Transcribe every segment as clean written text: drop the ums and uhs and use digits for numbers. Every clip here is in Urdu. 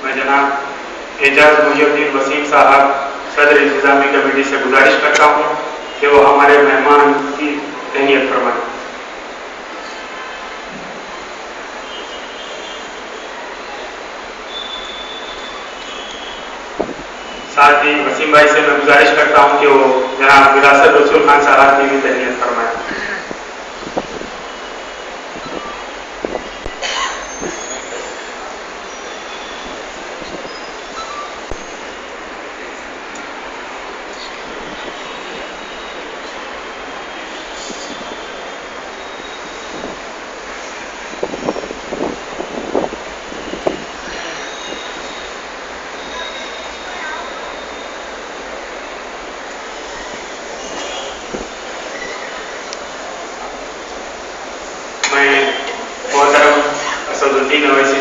میں جناب اعجاز محی الدین وسیم صاحب صدر انتظامی کمیٹی سے گزارش کرتا ہوں کہ وہ ہمارے مہمان کی تہنیت فرمائیں۔ ساتھ ہی وسیم بھائی سے میں گزارش کرتا ہوں کہ وہ جناب وراثت رسول خان صاحب کی بھی تہنیت فرمائیں۔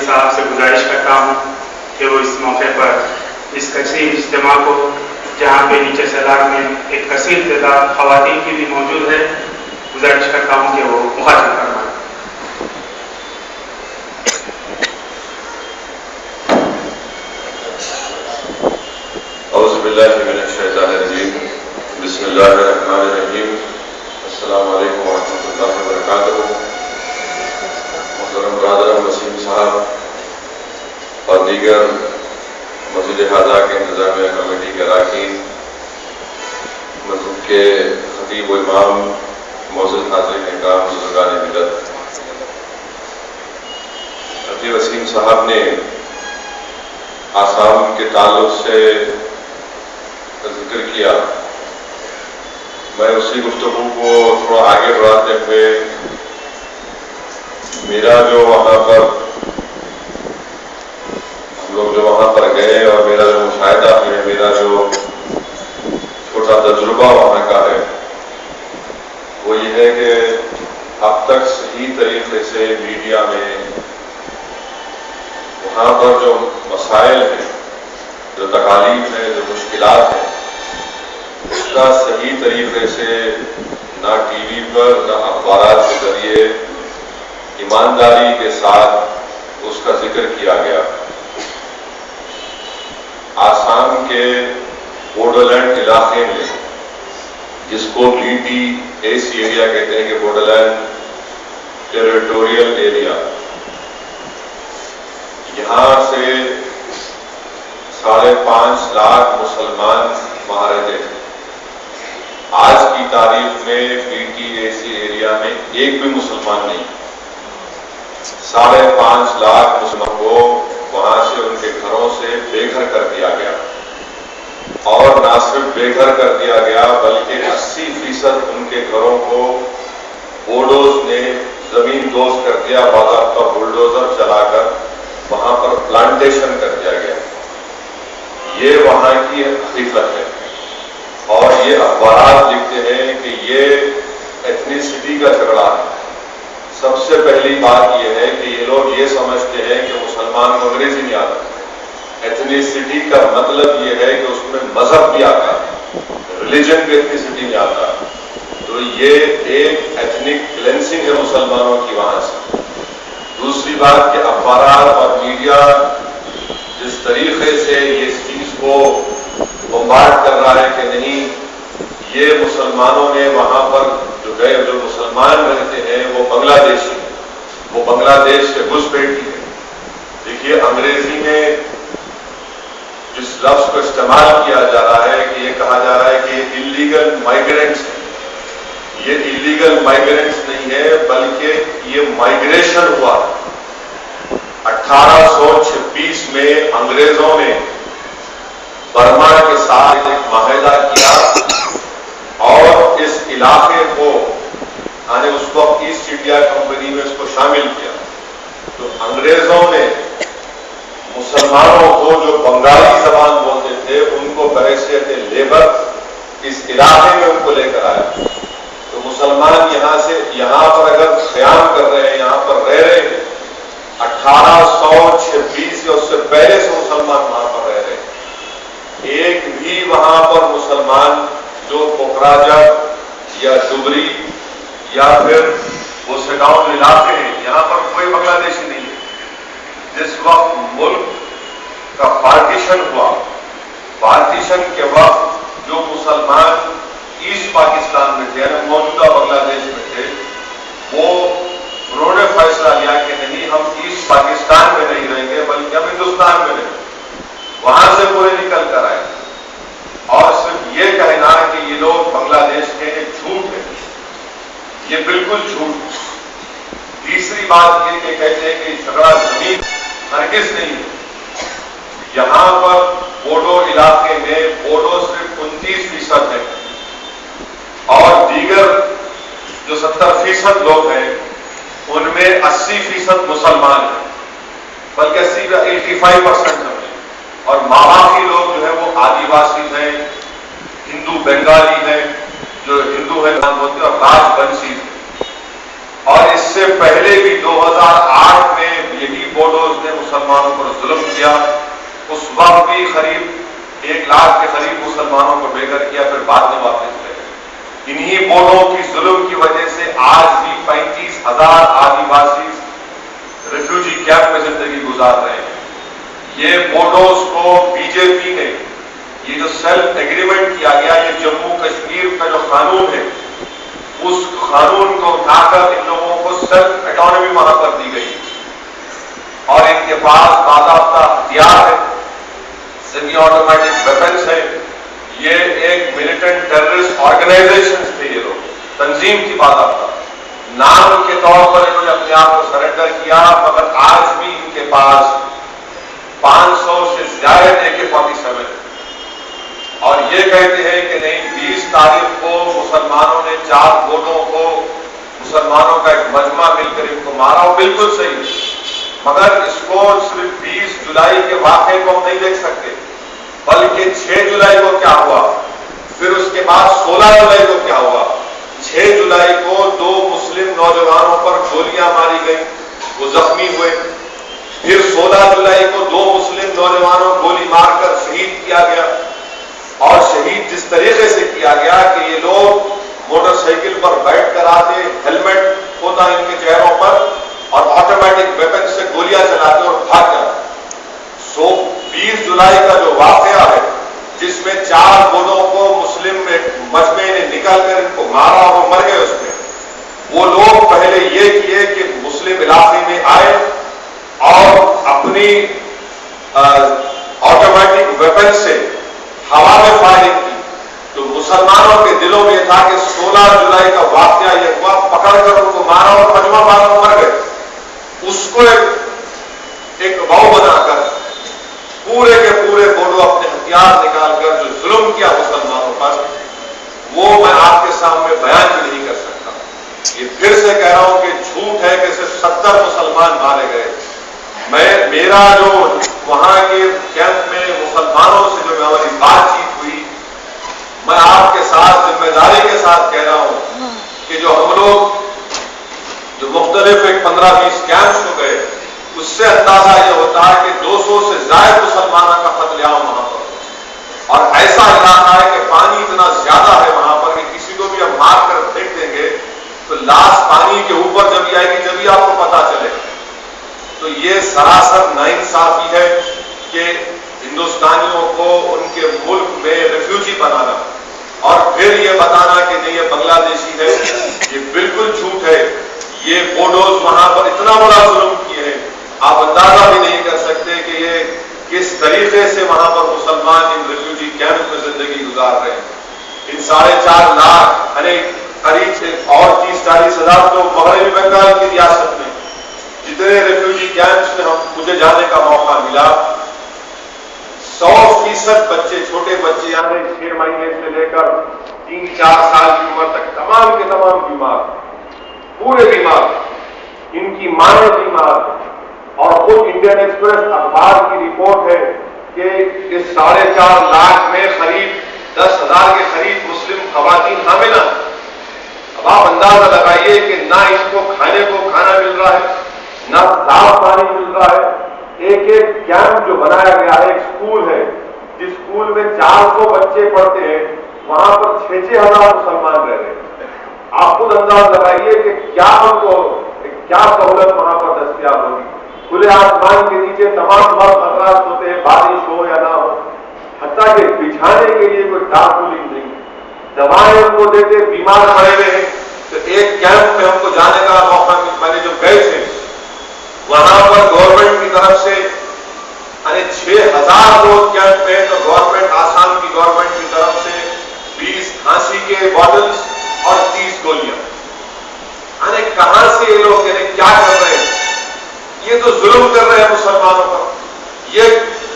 صاحب سے گزارش کرتا ہوں کہ وہ اس موقع پر اس کثیر اجتماع کو، جہاں پہ نیچے سیلاب میں ایک کثیر تعداد خواتین کی بھی موجود ہے، گزارش کرتا ہوں کہ وہ مخاطب فرمائیں۔ اعوذ باللہ من الشیطان الرجیم، بسم اللہ الرحمن الرحیم، السلام علیکم ورحمۃ اللہ وبرکاتہ۔ محترم برادران وسیم صاحب اور دیگر مسجد ہذا کے انتظامیہ کمیٹی کے اراکین، مسجد کے خطیب و امام، معزز حاضرین اکرام، بزرگان ملت، حاجی وسیم صاحب نے آسام کے تعلق سے ذکر کیا۔ میں اسی گفتگو کو تھوڑا آگے بڑھاتے ہوئے میرا جو وہاں پر ہم لوگ جو وہاں پر گئے اور میرا جو مشاہدہ ہے، میرا جو چھوٹا تجربہ وہاں کا ہے، وہ یہ ہے کہ اب تک صحیح طریقے سے میڈیا میں وہاں پر جو مسائل ہیں، جو تکالیف ہیں، جو مشکلات ہیں، اس کا صحیح طریقے سے نہ ٹی وی پر نہ اخبارات کے ذریعے ایمانداری کے ساتھ اس کا ذکر کیا گیا۔ آسام کے بورڈر لینڈ علاقے میں، جس کو BTAC ایریا کہتے ہیں کہ بورڈر لینڈ ٹیریٹوریل ایریا، یہاں سے 5.5 لاکھ مسلمان وہاں رہتے ہیں۔ آج کی تاریخ میں BTAC ایریا میں ایک بھی مسلمان نہیں۔ 5.5 لاکھ مسلمانوں کو وہاں سے ان کے گھروں سے بے گھر کر دیا گیا، اور نہ صرف بے گھر کر دیا گیا بلکہ 80% ان کے گھروں کو بوڈوز نے زمین دوز کر دیا، باضابطہ بلڈوزر چلا کر وہاں پر پلانٹیشن کر دیا گیا۔ یہ وہاں کی حقیقت ہے، اور یہ اخبارات لکھتے ہیں کہ یہ ایتھنیسٹی کا جھگڑا ہے۔ سب سے پہلی بات یہ ہے کہ یہ لوگ یہ سمجھتے ہیں کہ مسلمان کو انگریزی نہیں آتا۔ ایتھنیسٹی کا مطلب یہ ہے کہ اس میں مذہب بھی آتا ہے، ریلیجن بھی ایتھنیسٹی نہیں آتا۔ تو یہ ایک ایتھنک کلینسنگ ہے مسلمانوں کی وہاں سے۔ دوسری بات کہ اخبارات اور میڈیا جس طریقے سے اس چیز کو بمبارڈ کر رہا ہے کہ نہیں، یہ مسلمانوں نے وہاں پر جو مسلمان رہتے ہیں وہ بنگلہ دیشی ہیں، وہ بنگلہ دیش سے گھسپیٹی ہے۔ دیکھیے، انگریزی میں جس لفظ کو استعمال کیا جا رہا ہے کہ یہ کہا جا رہا ہے کہ یہ انلیگل مائیگرینٹس ہیں۔ یہ انلیگل مائیگرینٹس نہیں ہے بلکہ یہ مائیگریشن ہوا ہے۔ 1826 میں انگریزوں نے برما کے ساتھ ایک معاہدہ کیا اور اس علاقے کو، یعنی اس وقت ایسٹ انڈیا کمپنی میں اس کو شامل کیا۔ تو انگریزوں نے مسلمانوں کو جو بنگالی زبان بولتے تھے ان کو بحیثیت لیبر اس علاقے میں ان کو لے کر آیا۔ تو مسلمان یہاں پر اگر قیام کر رہے ہیں، یہاں پر رہ رہے ہیں، 1826 یا اس سے پہلے سے مسلمان وہاں پر رہ رہے ہیں۔ ایک بھی وہاں پر مسلمان جو کوکراجھر یا ڈبری یا پھر وہ سڈاؤن علاقے ہیں، یہاں پر کوئی بنگلہ دیشی نہیں ہے۔ جس وقت ملک کا پارٹیشن ہوا، پارٹیشن کے وقت جو مسلمان ایسٹ پاکستان میں تھے یعنی موجودہ بنگلہ دیش میں تھے، وہ انہوں نے فیصلہ لیا کہ نہیں، ہم ایسٹ پاکستان میں نہیں رہیں گے بلکہ ہم ہندوستان میں رہیں گے، وہاں سے پورے نکل کر آئے اور صرف یہ کہنا کہ یہ لوگ بنگلہ دیش کے ایک جھوٹ ہے، یہ بالکل جھوٹ۔ تیسری بات یہ کہ کہتے ہیں کہ جھگڑا زمین ہرگز نہیں ہے۔ یہاں پر بوڈو علاقے میں بوڈو صرف 29% ہے اور دیگر جو 70% لوگ ہیں ان میں 80% مسلمان ہیں، بلکہ 85% ہیں، اور باقی لوگ جو ہے وہ آدیواسی ہیں، ہندو بنگالی ہیں، جو ہندو ہیں ہوتے اور راج بنسی ہیں۔ اور اس سے پہلے بھی 2008 میں یہی بوڈوز نے مسلمانوں پر ظلم کیا، اس وقت بھی قریب 1 لاکھ کے قریب مسلمانوں کو بے گھر کیا، پھر بعد میں واپس لے گئے۔ انہی بوڈو کی ظلم کی وجہ سے آج بھی 35,000 آدیواسی ریفیوجی کیمپ میں زندگی گزار رہے ہیں۔ یہ بوڈوز کو بی جے پی نے یہ جو سیلف ایگریمنٹ کیا گیا، یہ جموں کشمیر کا جو قانون ہے، اس قانون کو اٹھا کر ان لوگوں کو سیلف اٹانومی وہاں پر دی گئی اور ان کے پاس باضابطہ ہتھیار ہے، سیمی آٹومیٹک ویپنس ہے۔ یہ ایک ملیٹنٹ ٹیررسٹ آرگنائزیشن تھے، یہ لوگ تنظیم کی باضابطہ نام کے طور پر انہوں نے اپنے آپ کو سرنڈر کیا، مگر آج بھی ان کے پاس 500 سے زیادہ AK-47 ہے اور یہ کہتے ہیں کہ نہیں، 20 تاریخ کو مسلمانوں نے 4 بوڈوں کو، مسلمانوں کا ایک مجمع مل کر ان کو مارا، وہ بالکل صحیح، مگر اس کو صرف 20 جولائی کے واقعے کو ہم نہیں دیکھ سکتے، بلکہ 6 جولائی کو کیا ہوا، پھر اس کے بعد 16 جولائی کو کیا ہوا۔ 6 جولائی کو 2 مسلم نوجوانوں پر گولیاں ماری گئی، وہ زخمی ہوئے، پھر 16 جولائی کو 2 مسلم نوجوانوں کو گولی مار کر شہید کیا گیا، اور شہید جس طریقے سے کیا گیا کہ یہ لوگ موٹر سائیکل پر بیٹھ کر آتے، ہیلمٹ ہوتا ان کے چہروں پر اور آٹومیٹک ویپن سے گولیاں چلاتے اور بھاگ جاتے۔ 20 جولائی کا جو واقعہ ہے جس میں 4 بوڈوں کو مسلم مجمع نے نکال کر ان کو مارا اور وہ مر گئے، اس میں وہ لوگ پہلے یہ کیے کہ مسلم علاقے میں آئے اور اپنی آٹومیٹک ویپن سے ہوا میں فائرنگ کی، تو مسلمانوں کے دلوں میں تھا کہ 16 جولائی کا واقعہ یہ ہوا، پکڑ کر ان کو مارا اور مجمع بعد میں مر گئے۔ اس کو ایک واؤ بنا کر پورے کے پورے بوڈو اپنے ہتھیار نکال کر جو ظلم کیا مسلمانوں پر، وہ میں آپ کے سامنے بیان بھی نہیں کر سکتا۔ یہ پھر سے کہہ رہا ہوں کہ جھوٹ ہے کہ صرف 70 مسلمان مارے گئے۔ میرا جو وہاں کے کیمپ میں مسلمانوں سے جو ہماری بات چیت ہوئی، میں آپ کے ساتھ ذمہ داری کے ساتھ کہہ رہا ہوں کہ جو ہم لوگ جو مختلف 15-20 کیمپس کو گئے، اس سے اندازہ یہ ہوتا ہے کہ 200 سے زائد مسلمانوں کا قتل عام وہاں پر، اور ایسا علاقہ ہے کہ پانی اتنا زیادہ ہے وہاں پر کہ کسی کو بھی ہم مار کر پھینک دیں گے تو لاش پانی کے اوپر جب آئے گی جبھی آپ کو پتا چلے گا۔ تو یہ سراسر ناانصافی ہے کہ ہندوستانیوں کو ان کے ملک میں ریفیوجی بنانا اور پھر یہ بتانا کہ نہیں یہ بنگلہ دیشی ہے، یہ بالکل جھوٹ ہے۔ یہ بوڈوز وہاں پر اتنا بڑا ظلم کیے ہیں، آپ اندازہ بھی نہیں کر سکتے کہ یہ کس طریقے سے وہاں پر مسلمان ان ریفیوجی کیمپ میں زندگی گزار رہے ہیں۔ ان 4.5 لاکھ قریب اور 30-40 ہزار تو مغربی بنگال کی ریاست میں جتنے ریفیوجی کیمپس میں مجھے جانے کا موقع ملا، 100% بچے، چھوٹے بچے یعنی 6 مہینے سے لے کر 3-4 سال کی عمر تک تمام کے تمام بیمار، پورے بیمار، ان کی ماں بیمار، اور خود انڈین ایکسپریس اخبار کی رپورٹ ہے کہ اس 4.5 لاکھ میں قریب 10,000 کے قریب مسلم خواتین حامل ہیں۔ اب آپ اندازہ لگائیے کہ نہ اس کو کھانے کو کھانا مل رہا ہے، نہ صاف پانی مل رہا ہے۔ ایک کیمپ جو بنایا گیا ہے، ایک اسکول ہے جس اسکول میں 400 بچے پڑھتے ہیں، وہاں پر 6-6 ہزار مسلمان رہ رہے ہیں۔ آپ خود اندازہ لگائیے کہ کیا ان کو کیا سہولت وہاں پر دستیاب ہوگی۔ کھلے آسمان کے نیچے تمام وقت خطرات ہوتے ہیں، بارش ہو یا نہ ہو، حتیٰ کہ بچھانے کے لیے کوئی ٹارپولنگ نہیں، دوائیں ان کو دیتے، بیمار پڑے ہوئے ہیں۔ تو ایک کیمپ میں ہم کو جانے کا موقع میں نے جو گئے تھے، وہاں پر گورنمنٹ کی طرف سے 6000 لوگ کیمپ میں، تو گورنمنٹ آسام کی گورنمنٹ کی طرف سے 20 کھانسی کے باٹلز اور 30 گولیاں۔ کہاں سے یہ لوگ کیا کر رہے ہیں؟ یہ تو ظلم کر رہے ہیں مسلمانوں پر، یہ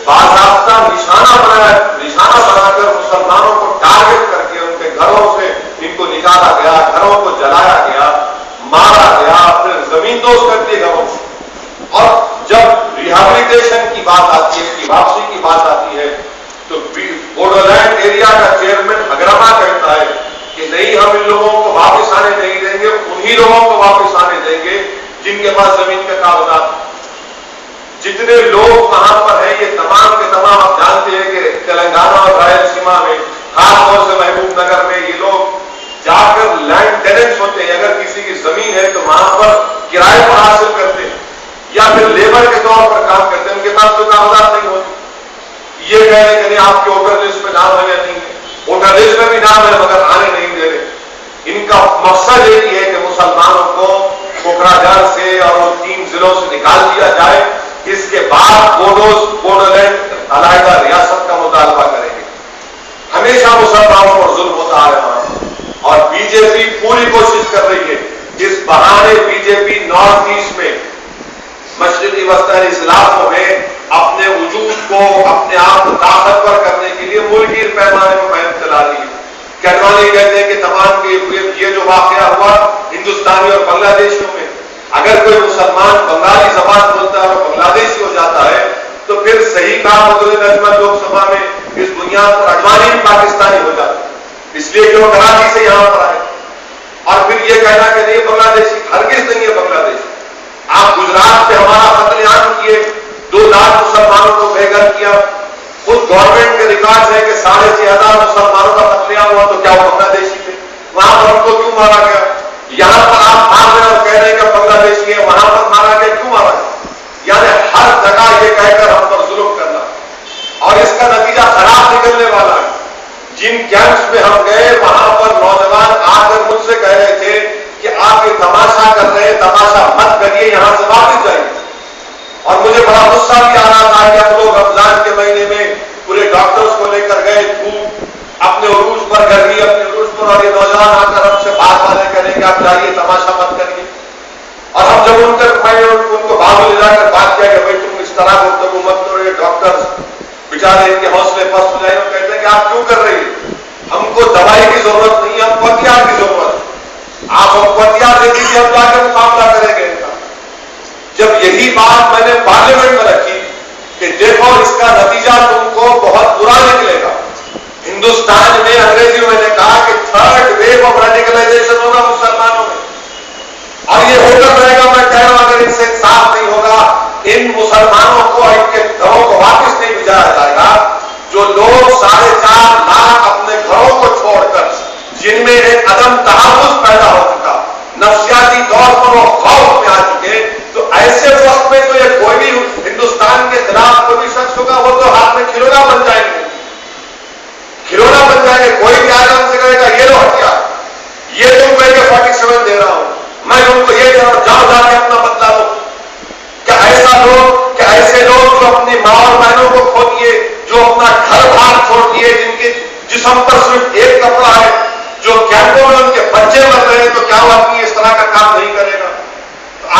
باضابطہ نشانہ بنا کر مسلمانوں کو ٹارگٹ کر کے ان کے گھروں سے ان کو نکالا گیا، گھروں کو جلایا گیا، مارا گیا، پھر زمین دوز کر دیے گھروں سے۔ اور جب ریہیبلیٹیشن کی بات آتی ہے، کی واپسی کی بات آتی ہے، تو بوڈولینڈ ایریا کا چیئرمین اگرما کہتا ہے کہ نہیں، ہم ان لوگوں کو واپس آنے نہیں دیں گے، انہی لوگوں کو واپس آنے دیں گے جن کے پاس زمین کے کاغذات۔ جتنے لوگ وہاں پر ہیں یہ تمام کے تمام آپ جانتے ہیں کہ تلنگانہ اور رائل سیما میں، خاص طور سے محبوب نگر میں، یہ لوگ جا کر لینڈ ٹیننٹس ہوتے ہیں۔ اگر کسی کی زمین ہے تو وہاں پر کرائے پر حاصل کرتے ہیں یا پھر لیبر کے طور پر کام کرتے ہیں، ان کے پاس کوئی کاغذات نہیں ہوتے۔ یہ کہہ رہے کہ آپ کے ووٹر لسٹ میں نام ہے یا نہیں ہے، ووٹر لسٹ میں بھی نام ہے مگر آنے نہیں دے رہے۔ ان کا مقصد یہی ہے کہ مسلمانوں کو کوکراجھار سے اور ان 3 ضلعوں سے نکال دیا جائے، اس کے بعد بوڈولینڈ علیحدہ ریاست کا مطالبہ کریں گے۔ ہمیشہ مسلمانوں پر ظلم ہوتا آ رہا ہے اور بی جے پی پوری کوشش کر رہی ہے، اس بہانے بی جے پی نارتھ ایسٹ میں، مشرقی وسطی علاقوں میں اپنے وجود کو، اپنے آپ کو طاقتور کرنے کے لیے ملکی پیمانے پر مہم چلا رہی ہے۔ کیڈوانی کہتے ہیں کہ تمام یہ جو واقعہ ہوا ہندوستانی اور بنگلہ دیشیوں میں، اگر کوئی مسلمان بنگالی زبان بولتا ہے اور بنگلہ دیشی ہو جاتا ہے تو پھر صحیح کام نظمت لوک سبھا میں اس بنیاد پر اڈوانی بھی پاکستانی ہو جاتا ہے، اس لیے کہ وہ کراچی سے یہاں پر آئے۔ اور پھر یہ کہنا کہ نہیں بنگلہ دیشی، ہرگز نہیں ہے بنگلہ دیشی۔ آپ گجرات میں ہمارا قتل عام کیے، 2 لاکھ مسلمانوں کو بے گھر کیا، خود گورنمنٹ کے ریکارڈ ہے کہ 6,500 مسلمانوں کا قتل عام ہوا، تو کیا وہ بنگلہ دیشی تھے؟ وہاں پر ہم کو کیوں مارا گیا؟ یہاں پر آپ مار رہے اور کہہ رہے ہیں کہ بنگلہ دیشی ہے، وہاں پر مارا گیا، کیوں مارا گیا؟ یعنی ہر جگہ یہ کہہ کر ہم پر ظلم کرنا، اور اس کا نتیجہ خراب نکلنے والا ہے۔ جن کیمپس میں ہم گئے وہاں پر نوجوان آ کر مجھ سے کہہ رہے تھے کہ آپ یہ تماشا کر رہے ہیں، تماشا مت کریے، یہاں سے واپس جائیے۔ اور مجھے بڑا غصہ بھی آ رہا تھا کہ ہم لوگ رمضان کے مہینے میں پورے ڈاکٹرز کو لے کر گئے، دھوپ اپنے عروج پر گرمی اپنے عروج پر، اور یہ نوجوان آ کر ہم سے بات والے کریں کہ آپ جائیے تماشا مت کریے۔ اور ہم جب ان تک میں ان کو باہر لے جا کر بات کیا کہ بھائی تم اس طرح گفتگو مت کرو، یہ ڈاکٹرز بیچارے ان کے حوصلے پست ہو جائے، وہ کہتے ہیں کہ آپ کیوں کر رہی ہیں؟ ہم کو دوائی کی ضرورت نہیں ہے، ہم کو ہتھیار کی ضرورت ہے، آپ ہم کو ہتھیار دے دیجیے، ہم جا کر مقابلہ کریں گے ان کا۔ جب یہی بات میں نے پارلیمنٹ میں رکھی کہ دیکھو اس کا نتیجہ تم کو بہت برا نکلے گا، ہندوستان میں انگریزی میں نے کہا کہ 3rd ویو آف ریڈیکلائزیشن ہوگا مسلمانوں میں، اور یہ ہو کر رہے گا۔ میں کہہ رہا ہوں اگر ان سے انصاف نہیں ہوگا، ان مسلمانوں کو ان کے گھروں کو واپس نہیں بھیجایا جائے گا، جو لوگ 4.5 لاکھ اپنے گھروں کو چھوڑ کر، جن میں ایک عدم تحفظ پیدا ہو چکا، نفسیاتی طور پر وہ خوف میں آ چکے، تو ایسے وقت میں تو یہ کوئی بھی ہندوستان کے خلاف کوئی بھی شخص ہوگا وہ تو ہاتھ میں کھلونا بن جائیں گے، کھلونا بن جائیں گے۔ کوئی بھی آج ہم سے کہے گا یہ لو ہتھیار، یہ تم میں کے 47 دے رہا ہوں، میں تم کو یہ دے رہا ہوں، جاؤ جا کے اپنا بدلا دو۔ کیا ایسے لوگ جو اپنی ماں اور بہنوں کو کھو دیے، جو اپنا گھر بار چھوڑ دیے، جن کے جسم پر صرف ایک کپڑا ہے، جو کیمپوں میں ان کے بچے مر رہے ہیں، تو کیا وہ اپنی اس طرح کا کام نہیں کرے گا؟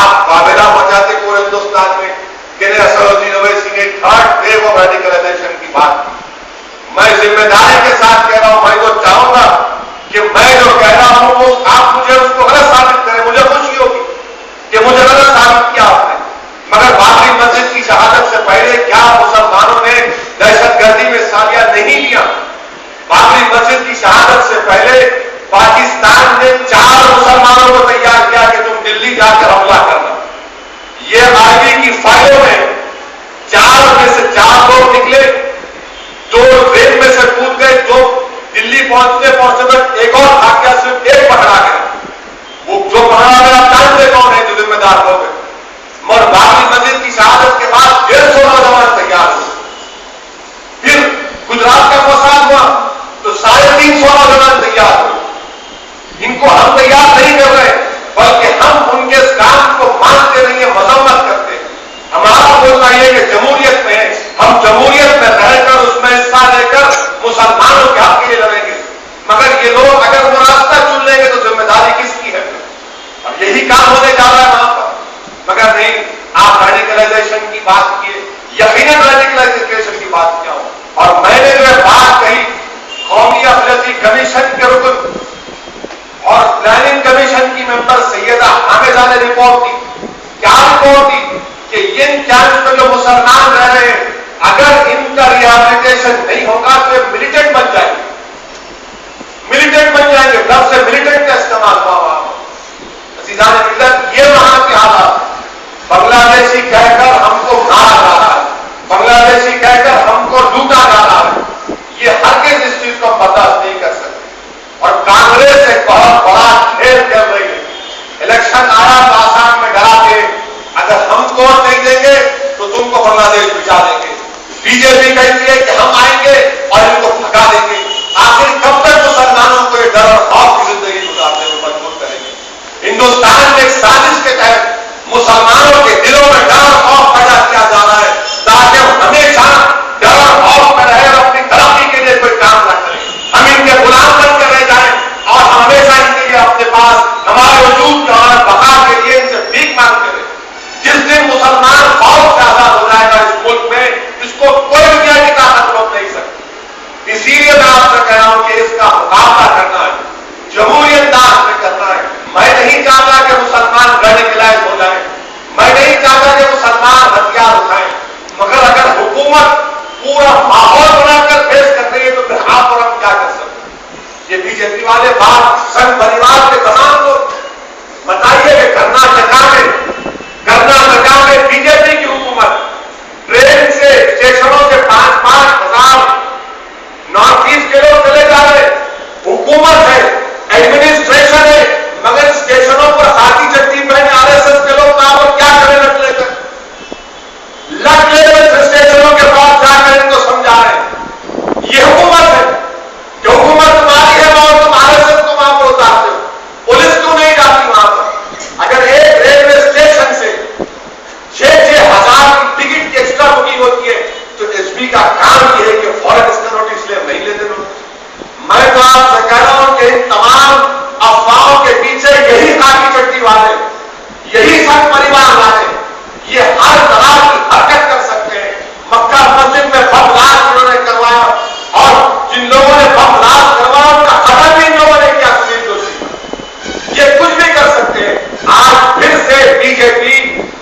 آپ قابلہ مچاتے پورے ہندوستان میں کہ اسد الدین اویسی نے 3rd ویو آف ریڈیکلائزیشن کی بات کی۔ میں ذمہ داری کے ساتھ کہہ رہا ہوں، میں تو چاہوں گا کہ میں جو کہہ رہا ہوں وہ آپ مجھے اس کو غلط ثابت کریں، مجھے خوشی ہوگی کہ مجھے غلط ثابت کیا آپ نے، مگر بابری مسجد کی شہادت سے پہلے کیا مسلمانوں نے دہشت گردی میں سالیہ نہیں دیا؟ بابری مسجد کی شہادت سے پہلے پاکستان نے 4 مسلمانوں کو تیار کیا کہ تم دلی جا کر حملہ کرنا۔ یہ آئی بی کی فائلوں میں 4 میں سے 4 لوگ نکلے، 2 ٹرین میں سے کود گئے، جو دلی پہنچتے ایک اور بھاگ گیا، صرف ایک پکڑا گیا۔ وہ جو پکڑا گیا آپ جانتے کون ہے جو ذمہ دار لوگ ہیں؟ مگر بابری مسجد کی شہادت ہم جمہوریت میں رہ کر اس میں حصہ لے کر مسلمانوں کے حق کے لیے لڑیں گے، مگر یہ لوگ اگر وہ راستہ چن لیں گے تو ذمہ داری کس کی ہے؟ اور یہی کام ہونے جا رہا ہے وہاں پر. مگر نہیں، آپ ریڈیکلائزیشن کی بات کیے، یقیناً ریڈیکلائزیشن کی بات کیا ہو. اور میں نے جو ہے بات کہی قومی اقلیتی کمیشن کے رکن اور پلاننگ کمیشن کی ممبر سیدہ حامدہ نے رپورٹ دی. کیا رپورٹ دی کہ ان کیمپس میں جو مسلمان رہ رہے ہیں اگر ان کا ریہیبلیٹیشن نہیں ہوگا تو یہ ملیٹنٹ بن جائیں گے، ملیٹنٹ بن جائیں گے. لفظ سے ملیٹنٹ کا استعمال ہوا ہوا. عزیزان ملت، یہ وہاں کے حالات. بنگلہ دیشی کہہ کر ہم کو مارا جا رہا ہے، بنگلہ دیشی کہہ کر ہم کو لوٹا جا رہا ہے. یہ ہرگز اس چیز کو ہم برداشت نہیں کر سکتے. اور کانگریس ایک بہت بڑا کھیل کھیل رہی ہے. الیکشن آیا تو آسام میں ڈرا کے اگر ہم ووٹ نہیں دیں گے تو تم کو بنگلہ دیش بچا دیں گے. بی جے پی کہتی ہے کہ ہم آئیں گے اور ان کو بھگا دیں گے. آخر کب تک مسلمانوں کو یہ ڈر اور خوف کی زندگی گزارنے میں مجبور کریں گے؟ ہندوستان میں ایک سازش کے تحت مسلمانوں کے دلوں میں ڈر اور خوف پیدا کیا جا رہا ہے تاکہ ہم ہمیشہ ڈر اور خوف میں رہے اور اپنی ترقی کے لیے کوئی کام نہ کریں. ہم ان کے غلام بن کر رہ جائیں اور ہم ہمیشہ ان کے لیے اپنے پاس ہمارے وجود کے اور بقا کے لیے ان سے بھیک مانگتے رہیں. جس دن مسلمان خوف سے آزاد ہو جائے گا اس ملک میں، اس کو کوئی دنیا کی طاقت روک نہیں سکتی. اسی لیے میں آپ سے کہہ رہا ہوں کہ اس کا مقابلہ کرنا ہے، جمہوری انداز میں کرنا ہے. میں نہیں چاہتا کہ مسلمان ریڈیکلائز ہو جائیں، میں نہیں چاہتا کہ مسلمان ہتھیار اٹھائیں، مگر اگر حکومت پورا ماحول بنا کر پیش کر رہی ہے تو پھر آپ اور ہم کیا کر سکتے ہیں؟ یہ بی جے پی والے بات سنگ پریوار کے تمام لوگ بتائیے کہ کرناٹکا میں بی جے پی کی حکومت ٹرین سے اسٹیشنوں سے 5,000 نارتھ ایسٹ کے لوگ چلے جا رہے. حکومت ہے، ایڈمنسٹریشن ہے، مگر اسٹیشنوں پر خاکی چٹی پہنے آر ایس ایس کے لوگ وہاں پر کیا کریں؟ لٹ لے کر اسٹیشنوں کے پاس جا کر ان کو سمجھا رہے ہیں. یہ حکومت ہے کہ حکومت تمہاری ہے اور تم آر ایس ایس کو وہاں پر اتارتے ہو. پولیس کیوں نہیں جاتی وہاں پر؟ اگر ایک ریلوے اسٹیشن سے 6,000 کی ٹکٹ کی ایکسٹرا بکنگ ہوتی ہے تو ایس پی کا کام یہ ہے کہ فوراً اس کا نوٹس لے. نہیں لیتے لوگ. میں تو آپ سے کہہ رہا ہوں کہ ان تمام افواہوں کے پیچھے یہی خاکی چٹی والے، یہی سنگ پریوار والے یہ ہر طرح کی حرکت کر سکتے ہیں. مکہ مسجد میں بم بلاسٹ انہوں نے کروایا اور جن لوگوں نے بم بلاسٹ کروایا ان کا قتل بھی ان لوگوں نے کیا. سنیل جوشی یہ کچھ بھی کر سکتے ہیں. آج پھر سے بی جے پی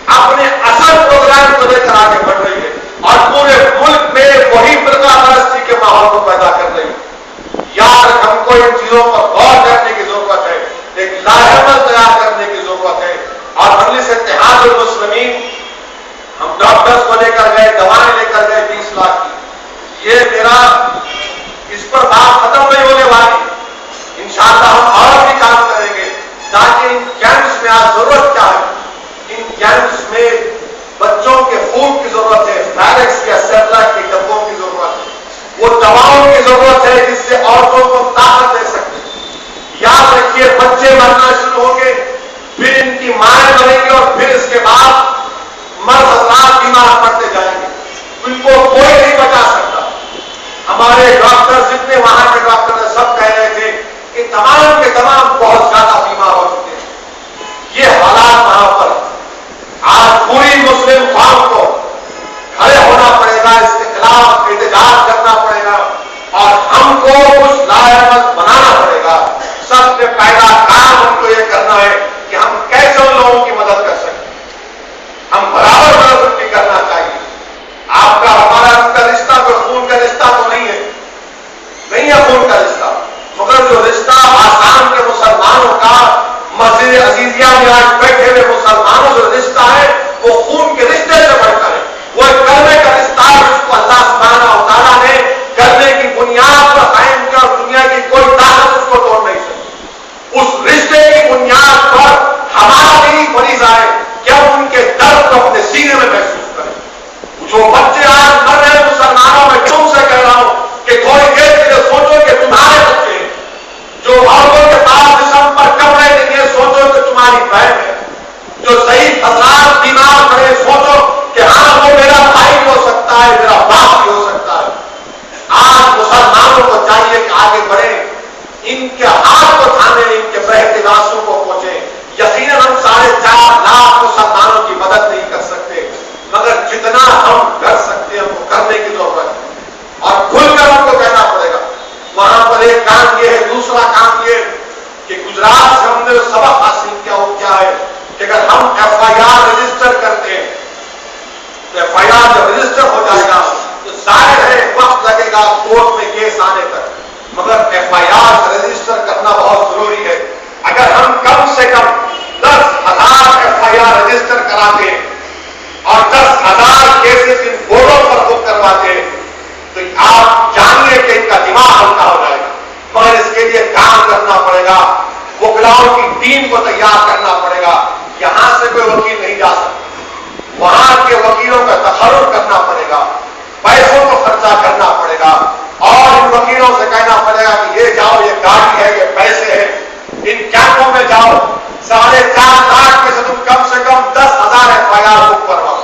اپنے اصل پروگرام کو لے کر آگے بڑھ رہی ہے اور پورے ملک میں وہی فرقہ پرستی کے ماحول کو پیدا کر رہی ہے. یار ہم کو ان چیزوں پر غور کرنے کی ضرورت ہے، ایک لاہعمل تیار کرنے کی ضرورت ہے. اور مجلس اتحاد المسلمین ہم ڈاکٹرز کو لے کر گئے، دوائیں لے کر گئے 20 لاکھ کی. یہ میرا اس پر بات ختم نہیں ہونے والی. انشاءاللہ ہم اور بھی کام کریں گے تاکہ ان کیمپس میں آج ضرورت کیا ہے؟ ان کیمپس میں بچوں کے فوڈ کی ضرورت ہے، فیرکس یا سیرلاک کے ڈبوں کی ضرورت ہے، وہ دواؤں کی ضرورت ہے جس سے عورتوں کو طاقت دے سکتے. یاد رکھیے بچے مرنا شروع ہوں گے، پھر ان کی مائیں بنیں گی اور پھر اس کے بعد مرد حضرات بیمار پڑتے جائیں گے. ان کو کوئی نہیں بچا سکتا. ہمارے ڈاکٹر جتنے وہاں کے ڈاکٹر سب کہہ رہے تھے کہ تمام کے تمام بہت زیادہ بیمار ہو چکے ہیں. یہ حالات وہاں پر آج پوری مسلم قوم کو کھڑے ہونا پڑے گا، اس کے خلاف احتجاج کرنا پڑے گا اور ہم کو کچھ لاہعمل بنانا پڑے گا. سب سے پہلا کام ہم کو یہ کرنا ہے کہ ہم کیسے ان لوگوں کی مدد کر سکتے ہیں. ہم برابر مدد بھی کرنا چاہیے. آپ کا ہمارا ان کا رشتہ کوئی خون کا رشتہ تو نہیں ہے خون کا رشتہ، مگر جو رشتہ آسام کے مسلمانوں کا مسجد عزیزیہ میں آج بیٹھے ہوئے مسلمانوں سے رشتہ ہے وہ خون کے رشتے سے ہم کر سکتے ہیں ہم کو کرنے کی ضرورت ہے اور کھل کر ہم کو کہنا پڑے گا. وہاں پر ایک کام یہ ہے. دوسرا کام یہ کہ گجرات سے ہم نے جو سبق حاصل کیا وہ کیا ہے کہ اگر ہم ایف آئی آر رجسٹر کرتے ہیں تو ایف آئی آر جب رجسٹر ہو جائے گا تو ظاہر ہے وقت لگے گا کورٹ میں کیس آنے تک, مگر ایف آئی آر رجسٹر کرنا بہت ضروری ہے. اگر ہم کم سے کم 10,000 ایف آئی آر رجسٹر کراتے اور 10,000 کیسز ان بورڈوں پر بک کرواتے تو آپ جانیے کہ ان کا دماغ ہلکا ہو جائے گا. مگر اس کے لیے کام کرنا پڑے گا, وکلاؤں کی ٹیم کو تیار کرنا پڑے گا. یہاں سے کوئی وکیل نہیں جا سکتا, وہاں کے وکیلوں کا تخرج کرنا پڑے گا, پیسوں کو خرچہ کرنا پڑے گا اور ان وکیلوں سے کہنا پڑے گا کہ یہ جاؤ, یہ گاڑی ہے, یہ پیسے ہیں, ان کیمپوں میں جاؤ, 4.5 لاکھ میں سے تم کم سے کم 10,000 ایف آئی آر بک کرواؤ,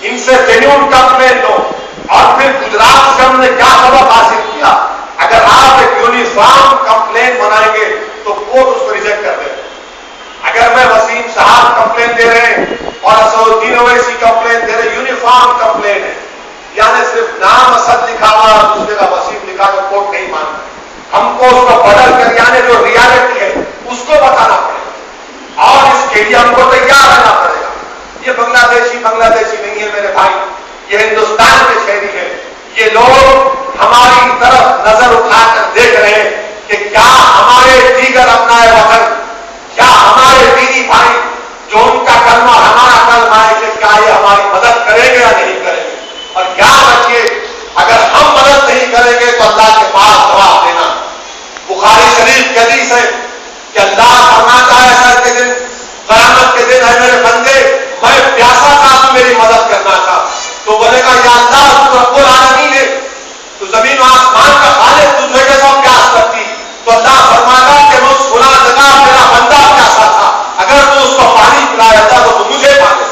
ان سے جینیون کمپلین لو. اور پھر گجرات سے ہم نے کیا سبق حاصل کیا, اگر آپ ایک یونیفارم کمپلین بنائیں گے تو کورٹ اس کو ریجیکٹ کر دے گا. اگر میں وسیم صاحب کمپلین دے رہے ہیں اور اسد الدین اویسی کمپلین دے رہے, یونیفارم کمپلین ہے, یعنی صرف نام اسد لکھا ہوا دوسرے کا وسیم لکھا تو کورٹ نہیں مانتا. ہم کو اس کو بدل کر یعنی جو ریالٹی ہے اس کو بتانا پڑے گا اور اس کے لیے ہم کو تیار رہنا پڑے گا. یہ بنگلہ دیشی نہیں ہے میرے بھائی, یہ ہندوستان کے شہری ہیں. یہ لوگ ہماری طرف نظر اٹھا کر دیکھ رہے ہیں کہ کیا ہمارے دیگر اپنائے وطن, کیا ہمارے بیوی بھائی جو ان کا کلمہ ہمارا کلمہ ہے کہ کیا یہ ہماری مدد کریں گے یا نہیں کریں گے. اور یاد رکھیے اگر ہم مدد نہیں کریں گے تو اللہ کے پاس جواب دینا. بخاری شریف کی حدیث ہے کہ اللہ فرماتا ہے ایسا کے دن, قیامت کے دن, ہے میرے بندے میں پیاسا تھا تو میری مدد کرنا تھا, تو بولے گا یا اللہ تو رب العالمین ہے, تو زمین و آسمان کا خالق, تجھے کیسا پیاس لگتی. تو اللہ فرماتا کہ میں اس فلاں جگہ میرا بندہ پیاسا تھا, اگر تو اس کو پانی پلایا تھا تو مجھے پانی.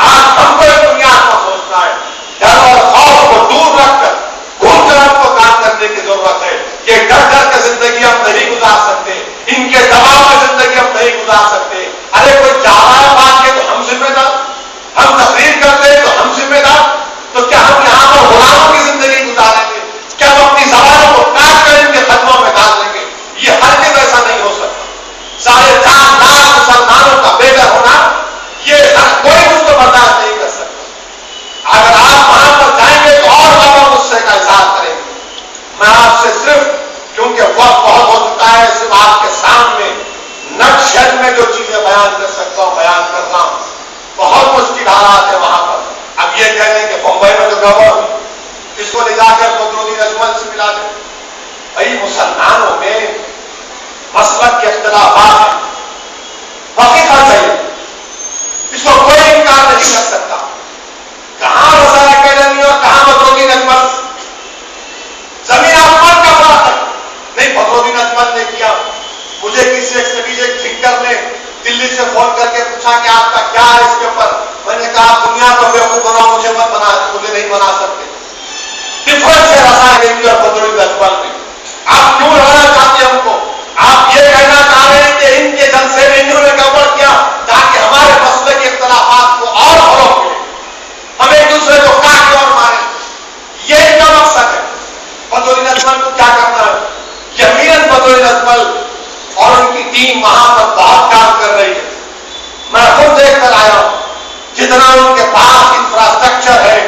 آج ہم کو ایک بنیاد پر سوچنا ہے, ڈر اور خوف کو دور رکھ کر گھوم کر ہم کو کام کرنے کی ضرورت ہے. یہ ڈر ڈر کے زندگی ہم نہیں گزار سکتے, ان کے دباؤ میں زندگی ہم نہیں گزار سکتے. ارے کوئی چاہا بات کے تو ہم ذمہ دار, ہم تقریر کرتے ہیں تو ہم ذمہ دار, تو کیا ہم یہاں پر غلاموں کی زندگی گزاریں گے؟ کیا ہم اپنی زبانوں کو کاٹ کر ان کے قدموں میں ڈال دیں گے؟ یہ ہرگز ایسا نہیں ہو سکتا. 4.5 لاکھ مسلمانوں کا بے گھر ہونا یہ ہر کوئی اس کو برداشت نہیں کر سکتا. اگر آپ وہاں پر جائیں گے تو اور لوگوں غصے کا اظہار کریں گے. میں آپ سے صرف کیونکہ وقت بہت ہو چکا ہے, صرف آپ کے سامنے نقشل میں جو چیزیں بیان کر سکتا ہوں بیان کر رہا ہوں. بہت مشکل حالات ہے وہاں پر. اب یہ کہہ دیں کہ بمبئی میں جو گورنر اس کو لے جا کر بدرالدین اجمل سے ملا دیں. بھائی مسلمانوں میں مسلک کے اختلافات ہیں, وقت چاہیے, اس کو کوئی انکار نہیں کر سکتا. کہاں رضا اکیڈمی اور کہاں بدرالدین اجمل, زمین آسمان کا فرق ہے. نہیں بدرالدین اجمل نے کیا, مجھے کسی ایک اسٹریٹجک تھنکر نے دلی سے فون کر کے پوچھا کہ آپ کا کیا ہے اس کے اوپر. میں نے کہا دنیا کو بیوقوف بناؤ, مجھے مت بنا, مجھے نہیں بنا سکتے. ڈفرنس ہے رضا اکیڈمی اور بدرالدین اجمل میں. آپ کیوں لڑنا چاہتے ہیں ہم کو؟ آپ یہ کہنا چاہ رہے ہیں کہ ان کے جلسے میں انہوں نے گڑبڑ کیا تاکہ ہمارے مسئلے کے اختلافات کو اور فروغ ملے, ہم ایک دوسرے کو کاٹیں اور ماریں. یہ ان کا مقصد ہے. بدرالدین اجمل کو کیا کرنا ہے؟ یقیناً بدرالدین اجمل اور ان کی ٹیم وہاں پر بہت کام کر رہی ہے. میں خود دیکھ کر آیا ہوں جتنا ان کے پاس انفراسٹرکچر ہے,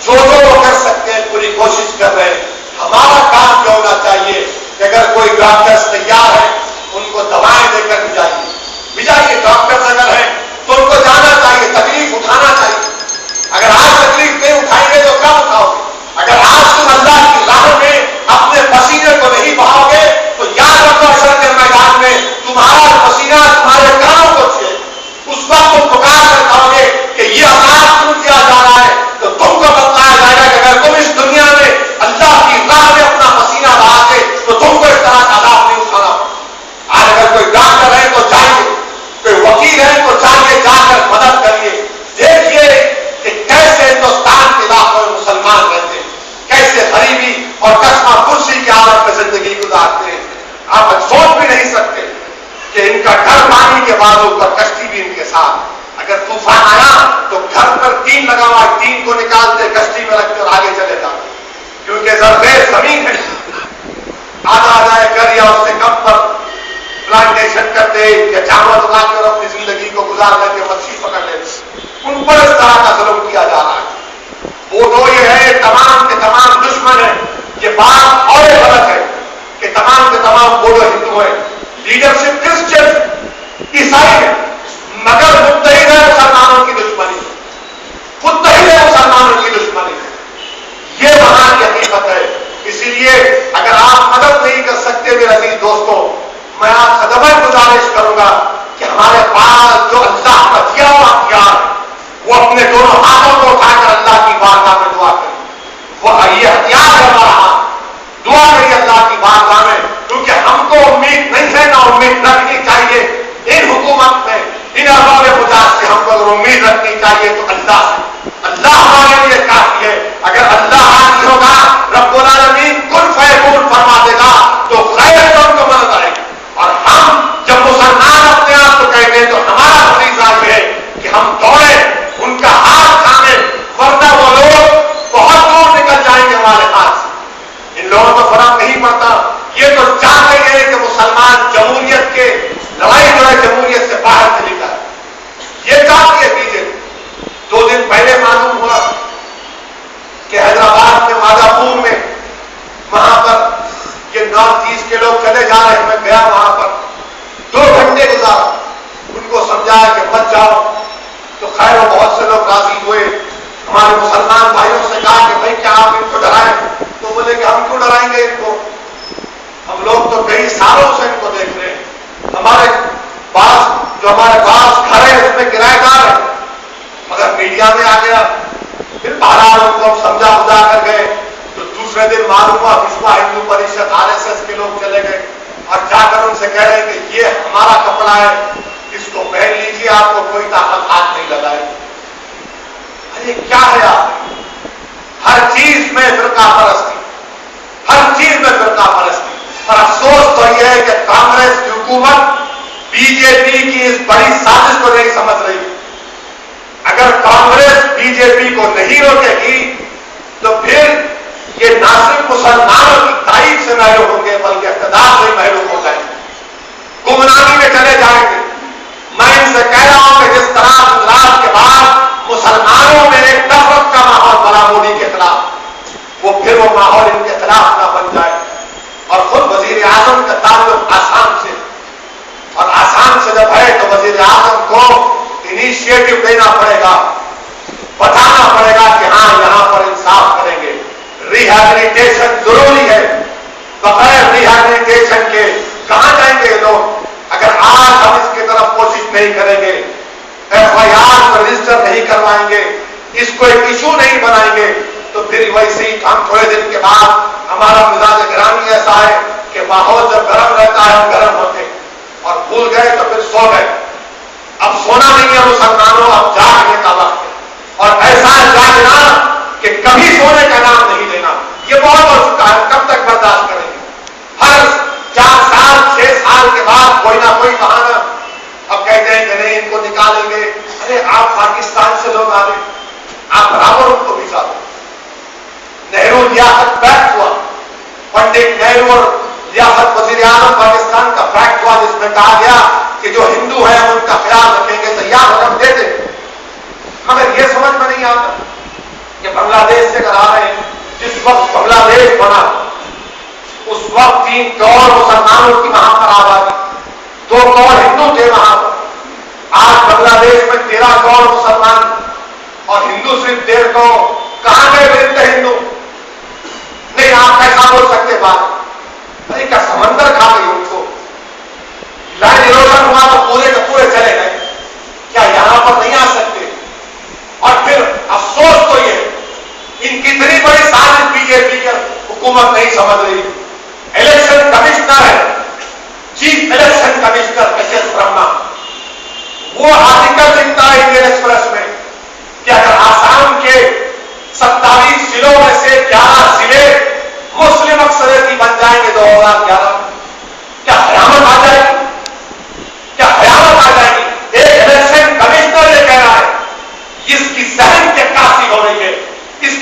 جو وہ کر سکتے ہیں پوری کوشش کر رہے ہیں. ہمارا کام کیا ہونا چاہیے کہ اگر کوئی ڈاکٹرز تیار ہے ان کو دوائیں دے کر بھیجائیے. ڈاکٹرز اگر ہیں تو ان کو جانا چاہیے, تکلیف اٹھانا چاہیے. اگر آج تکلیف نہیں اٹھائیں گے تو کب اٹھاؤ گے؟ اگر آج تم اللہ کی راہ میں اپنے پسینے کو نہیں بہاؤ گے تو یاد رکھو حشر کے میدان میں تمہارا پسینہ تمہارے کانوں کو چھیڑے. اس وقت تم پکار کر کہو گے کہ یہ عذاب کیوں کیا جا رہا ہے, تو تم کو بتلایا جائے گا کہ اگر تم اس دنیا میں اللہ کی راہ میں اپنا پسینہ بہاتے تو تم کو اس طرح کا عذاب نہیں اٹھانا. آج اگر کوئی ڈاکٹر ہے تو چاہیے, کوئی وکیل ہے تو چاہیے جا کر مدد کریے. دیکھیے کہ کیسے ہندوستان کے علاقوں میں مسلمان رہتے ہیں, کیسے غریبی اور کسمہ پرسی کی حالت میں زندگی گزارتے ہیں. آپ سوچ بھی نہیں سکتے کہ ان کا گھر پانی کے بعد اوپر کشتی بھی ان کے ساتھ. اگر طوفان آیا تو گھر پر ٹین لگا ہوا ہے، ٹین کو نکالتے کشتی میں رکھتے اور آگے چلے جاتے، کیونکہ زرخیز زمین ہے، آدھا جائے گھر یا اس سے کم پر پلانٹیشن کرتے یا جانور اگا کر اپنی زندگی کو گزار کر کے مچھلی پکڑ لیتے، ان پر اس طرح کا ظلم کیا جا رہا ہے۔ وہ تو یہ ہے تمام کے تمام دشمن ہیں، یہ بات اور غلط ہے کہ تمام کے تمام بوڈو ہندو ہیں، لیڈرشپ کرسچن عیسائی ہے، مگر متحد ہے مسلمانوں کی دشمنی، متحد ہے مسلمانوں کی دشمنی، یہ وہاں کی حقیقت ہے۔ اسی لیے اگر آپ مدد نہیں کر سکتے میرے عزیز دوستوں، میں آپ سے دبل گزارش کروں گا کہ ہمارے پاس جو اللہ کا دیا ہوا ہتھیار وہ اپنے دونوں ہاتھوں کو اٹھا کر اللہ کی بارگاہ میں دعا کریں، وہ یہ ہتھیار ہے ہمارا ہاتھ، دعا کریے اللہ کی بارگاہ میں، کیونکہ ہم کو امید نہیں ہے، نہ امید رکھنی چاہیے ان حکومت میں، ان ارباب مجاز سے ہم کو اگر امید رکھنی چاہیے تو اللہ سے، اللہ ہمارے لیے کافی ہے۔ اگر اللہ حاضر ہوگا، رب العالمین کن فیکون فرما دے گا تو خیر تو ان کو مدد آئے گی، اور ہم جب مسلمان اپنے آپ کو کہتے ہیں تو ہمارا فریضہ یہ ہے کہ ہم دوڑیں ان کا ہاتھ تھامیں، ورنہ وہ لوگ بہت دور نکل جائیں گے ہمارے ہاتھ سے۔ ان لوگوں کو فرق نہیں پڑتا، یہ تو چاہتے ہیں کہ مسلمان جمہوریت کے لڑائی جو ہے جمہوریت سے باہر چلی جائے، یہ چاہتی ہے بی جے پی۔ 2 دن پہلے معلوم ہوا کہ حیدرآباد میں مادھا پور میں وہاں پر یہ نارتھ ایسٹ کے لوگ چلے جا رہے ہیں، میں گیا وہاں پر 2 گھنٹے گزارا، ان کو سمجھایا کہ مت جاؤ، تو خیر وہ بہت سے لوگ راضی ہوئے، ہمارے مسلمان بھائیوں سے کہا کہ بھائی کیا آپ ان کو ڈرائیں؟ تو بولے کہ ہم کیوں ڈرائیں گے ان کو، ہم لوگ تو کئی سالوں سے ان کو دیکھ رہے ہیں، ہمارے پاس گھر ہے اس میں کرایہ دار ہے، مگر میڈیا میں آ گیا، پھر بہرحال ان کو ہم سمجھا بجھا کر گئے، تو دوسرے دن معلوم ہوا وشو ہندو پریشد RSS کے لوگ چلے گئے اور جا کر ان سے کہہ رہے ہیں کہ یہ ہمارا کپڑا ہے، اس کو پہن لیجیے، آپ کو کوئی طاقت ہاتھ نہیں لگائے۔ ارے کیا ہے آپ، ہر چیز میں فرقہ پرستی، ہر چیز میں فرقہ پرستی، اور افسوس تو یہ ہے کہ کانگریس کی حکومت بی جے پی کی اس بڑی سازش کو نہیں سمجھ رہی۔ اگر کانگریس بی جے پی کو نہیں روکے گی تو پھر یہ نہ صرف مسلمانوں کی تائید سے محروم ہوں گے بلکہ اقتدار سے محروم ہو جائیں گے، گمراہی میں چلے جائیں گے۔ میں ان سے کہہ رہا ہوں کہ جس طرح گجرات کے بعد مسلمانوں میں ایک نفرت کا ماحول بنا مودی کے خلاف، وہ پھر وہ ماحول ان کے خلاف نہ بن جائے، اور خود وزیر اعظم کا تعلق آسام سے، اور آسام سے جب ہے تو وزیر اعظم کو انیشیٹو لینا پڑے گا، بتانا پڑے گا کہ ہاں یہاں پر انصاف کریں گے، ریہیبلیٹیشن ضروری ہے، بغیر ریہیبلیٹیشن کے کہاں جائیں گے لوگ؟ اگر آج ہم اس کی طرف کوشش نہیں کریں گے، FIR رجسٹر نہیں کروائیں گے، اس کو ایک ایشو نہیں بنائیں گے، تو پھر ویسے ہی ہم تھوڑے دن کے بعد ہمارا مزاج گرامی ایسا ہے کہ ماحول جب گرم رہتا ہے ہم گرم ہوتے اور بھول گئے تو پھر سو گئے۔ اب سونا نہیں ہے مسلمانوں، اب جاگنے کا وقت ہے، اور ایسا جاگنا کہ کبھی سونے کا نام نہیں لینا، یہ بہت ہو چکا ہے، کب تک برداشت کریں گے؟ ہر 4 سال 6 سال کے بعد کوئی نہ کوئی بہانہ، اب کہتے ہیں کہ نہیں ان کو نکالیں گے۔ ارے آپ پاکستان سے لوگ آ گئے، آپ برابر ان کو ویزا دو۔ نہرو ریاست پیکٹ ہوا، پنڈت نہرو اور ریاست وزیر اعظم پاکستان کا پیکٹ ہوا، جس میں کہا گیا کہ جو ہندو ہیں ان کا خیال رکھیں گے، تیار رقم دے دیں۔ مگر یہ سمجھ میں نہیں آتا کہ بنگلہ دیش سے اگر آ رہے ہیں، جس وقت بنگلہ دیش بنا اس وقت 3 کروڑ مسلمانوں کی وہاں پر آبادی، 2 کروڑ ہندو تھے وہاں پر، آج بنگلہ دیش میں 13 کروڑ مسلمان اور ہندو صرف 1.5 کروڑ، کہاں گئے بنتے ہندو؟ نہیں آپ کیسا بول سکتے بات؟ ارے کیا سمندر کھا گئی ان کو؟ لائن ایروشن ہوا تو پورے کے پورے چلے گئے، کیا یہاں پر نہیں آ سکتے؟ اور پھر افسوس تو یہ ان کی اتنی بڑی سازش بی جے پی کی حکومت نہیں سمجھ رہی۔ الیکشن کمشنر ہے، chief election commissioner HS Brahma, وہ آرٹیکل لکھتا ہے انڈین ایکسپریس میں کہ اگر آسام کے 27 ضلعوں میں سے 11 ضلع مسلم اکثریتی بن جائیں گے 2011، کیا قیامت آ جائے گی؟ کیا قیامت آ جائے گی؟ ایک الیکشن کمشنر یہ کہہ